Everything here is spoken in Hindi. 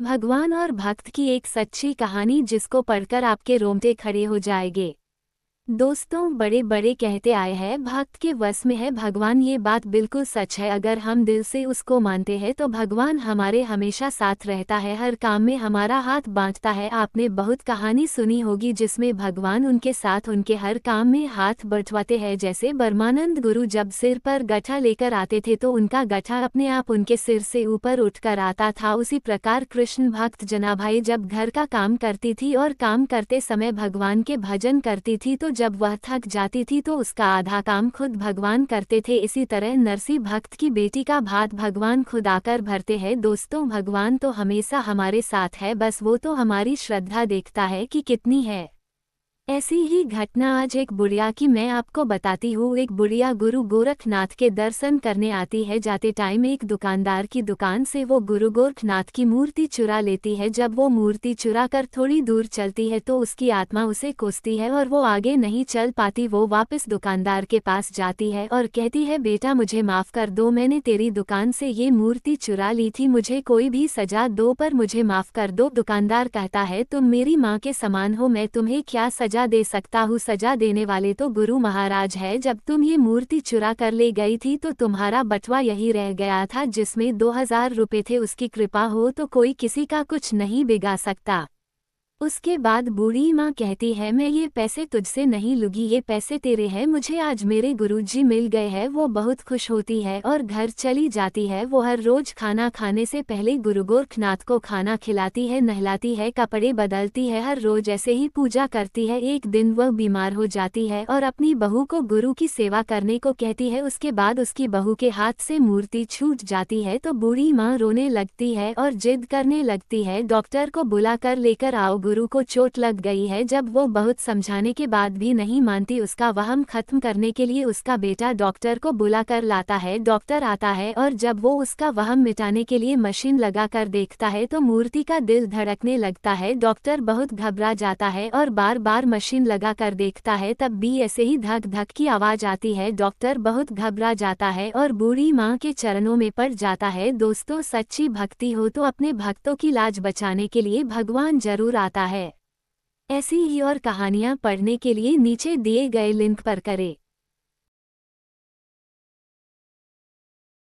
भगवान और भक्त की एक सच्ची कहानी जिसको पढ़कर आपके रोंगटे खड़े हो जाएंगे। दोस्तों, बड़े बड़े कहते आए हैं भक्त के वश में है भगवान। ये बात बिल्कुल सच है। अगर हम दिल से उसको मानते हैं तो भगवान हमारे हमेशा साथ रहता है, हर काम में हमारा हाथ बांटता है। आपने बहुत कहानी सुनी होगी जिसमें भगवान उनके साथ उनके हर काम में हाथ बंटवाते हैं। जैसे ब्रह्मानंद गुरु जब सिर पर गठा लेकर आते थे तो उनका गठा अपने आप उनके सिर से ऊपर उठकर आता था। उसी प्रकार कृष्ण भक्त जनाभाई जब घर का काम करती थी और काम करते समय भगवान के भजन करती थी तो जब वह थक जाती थी तो उसका आधा काम खुद भगवान करते थे। इसी तरह नरसी भक्त की बेटी का भात भगवान खुद आकर भरते हैं। दोस्तों, भगवान तो हमेशा हमारे साथ है, बस वो तो हमारी श्रद्धा देखता है कि कितनी है। ऐसी ही घटना आज एक बुढ़िया की मैं आपको बताती हूँ। एक बुढ़िया गुरु गोरखनाथ के दर्शन करने आती है। जाते टाइम एक दुकानदार की दुकान से वो गुरु गोरखनाथ की मूर्ति चुरा लेती है। जब वो मूर्ति चुरा कर थोड़ी दूर चलती है तो उसकी आत्मा उसे कोसती है और वो आगे नहीं चल पाती। वो वापस दुकानदार के पास जाती है और कहती है, बेटा मुझे माफ़ कर दो, मैंने तेरी दुकान से ये मूर्ति चुरा ली थी, मुझे कोई भी सजा दो पर मुझे माफ़ कर दो। दुकानदार कहता है, तुम मेरी माँ के समान हो, मैं तुम्हें क्या सजा दे सकता हूँ। सजा देने वाले तो गुरु महाराज है। जब तुम ये मूर्ति चुरा कर ले गई थी तो तुम्हारा बटवा यही रह गया था जिसमें 2000 रुपए थे। उसकी कृपा हो तो कोई किसी का कुछ नहीं बिगाड़ सकता। उसके बाद बूढ़ी माँ कहती है, मैं ये पैसे तुझसे नहीं लूंगी, ये पैसे तेरे हैं, मुझे आज मेरे गुरुजी मिल गए हैं। वो बहुत खुश होती है और घर चली जाती है। वो हर रोज खाना खाने से पहले गुरु गोरखनाथ को खाना खिलाती है, नहलाती है, कपड़े बदलती है, हर रोज ऐसे ही पूजा करती है। एक दिन वह बीमार हो जाती है और अपनी बहू को गुरु की सेवा करने को कहती है। उसके बाद उसकी बहू के हाथ से मूर्ति छूट जाती है तो बूढ़ी माँ रोने लगती है और जिद करने लगती है, डॉक्टर को बुलाकर लेकर आओ, गुरु को चोट लग गई है। जब वो बहुत समझाने के बाद भी नहीं मानती, उसका वहम खत्म करने के लिए उसका बेटा डॉक्टर को बुलाकर लाता है। डॉक्टर आता है और जब वो उसका वहम मिटाने के लिए मशीन लगाकर देखता है तो मूर्ति का दिल धड़कने लगता है। डॉक्टर बहुत घबरा जाता है और बार बार मशीन लगाकर देखता है, तब भी ऐसे ही धक धक की आवाज आती है। डॉक्टर बहुत घबरा जाता है और बूढ़ी माँ के चरणों में पड़ जाता है। दोस्तों, सच्ची भक्ति हो तो अपने भक्तों की लाज बचाने के लिए भगवान जरूर आता है। ऐसी ही और कहानियाँ पढ़ने के लिए नीचे दिए गए लिंक पर करें।